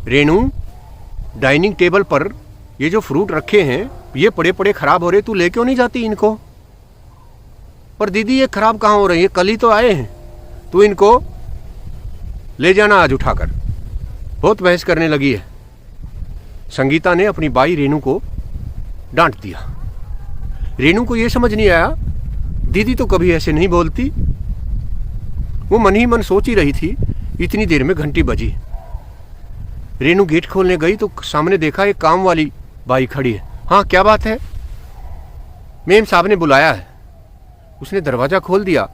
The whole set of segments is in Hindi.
रेनू, डाइनिंग टेबल पर ये जो फ्रूट रखे हैं ये पड़े पड़े खराब हो रहे, तू ले क्यों नहीं जाती इनको? पर दीदी ये खराब कहाँ हो रही है, कल ही तो आए हैं। तू इनको ले जाना आज उठाकर। बहुत बहस करने लगी है। संगीता ने अपनी बाई रेनू को डांट दिया। रेनू को यह समझ नहीं आया, दीदी तो कभी ऐसे नहीं बोलती। वो मन ही मन सोच ही रही थी। इतनी देर में घंटी बजी। रेनू गेट खोलने गई तो सामने देखा एक काम वाली बाई खड़ी है। हाँ, क्या बात है? मेम साहब ने बुलाया है। उसने दरवाजा खोल दिया।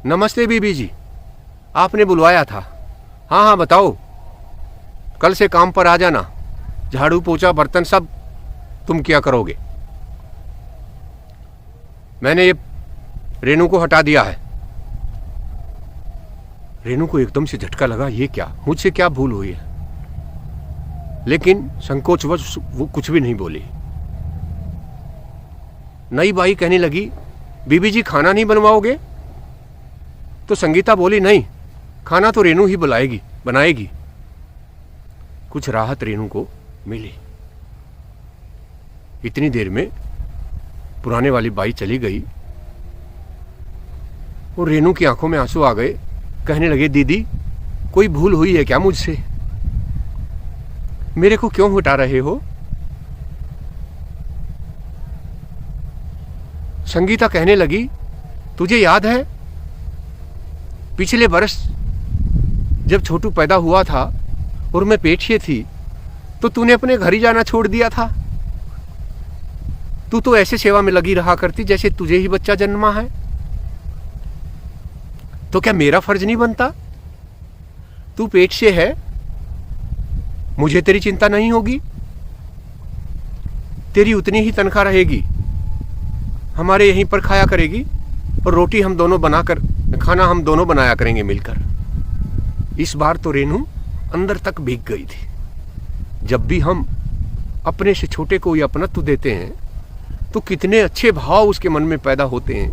नमस्ते बीबी जी, आपने बुलवाया था? हाँ हाँ बताओ। कल से काम पर आ जाना। झाड़ू पोछा बर्तन सब तुम क्या करोगे। मैंने ये रेनू को हटा दिया है। रेनू को एकदम से झटका लगा, ये क्या, मुझसे क्या भूल हुई है? लेकिन संकोचवश वो कुछ भी नहीं बोली। नई बाई कहने लगी, बीबी जी खाना नहीं बनवाओगे? तो संगीता बोली, नहीं, खाना तो रेनू ही बनाएगी। कुछ राहत रेनू को मिली। इतनी देर में पुराने वाली बाई चली गई और रेनू की आंखों में आंसू आ गए। कहने लगे, दीदी कोई भूल हुई है क्या मुझसे? मेरे को क्यों हटा रहे हो? संगीता कहने लगी, तुझे याद है पिछले वर्ष जब छोटू पैदा हुआ था और मैं पेट थी तो तूने अपने घर ही जाना छोड़ दिया था। तू तो ऐसे सेवा में लगी रहा करती जैसे तुझे ही बच्चा जन्मा है। तो क्या मेरा फर्ज नहीं बनता? तू पेट से है, मुझे तेरी चिंता नहीं होगी? तेरी उतनी ही तनख्वाह रहेगी, हमारे यहीं पर खाया करेगी और रोटी हम दोनों बनाकर, खाना हम दोनों बनाया करेंगे मिलकर। इस बार तो रेनू अंदर तक भीग गई थी। जब भी हम अपने से छोटे को ये अपनत्व देते हैं तो कितने अच्छे भाव उसके मन में पैदा होते हैं,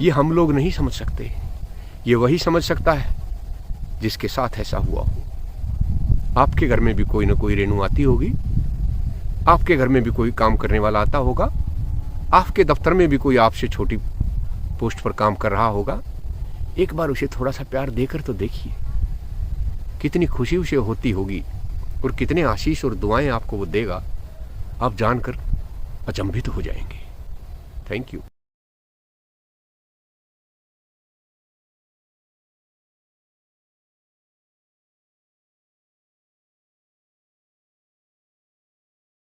ये हम लोग नहीं समझ सकते। ये वही समझ सकता है जिसके साथ ऐसा हुआ हो। आपके घर में भी कोई ना कोई रेनू आती होगी, आपके घर में भी कोई काम करने वाला आता होगा, आपके दफ्तर में भी कोई आपसे छोटी पोस्ट पर काम कर रहा होगा। एक बार उसे थोड़ा सा प्यार देकर तो देखिए, कितनी खुशी उसे होती होगी और कितने आशीष और दुआएं आपको वो देगा। आप जानकर अचंभित हो जाएंगे। Thank you.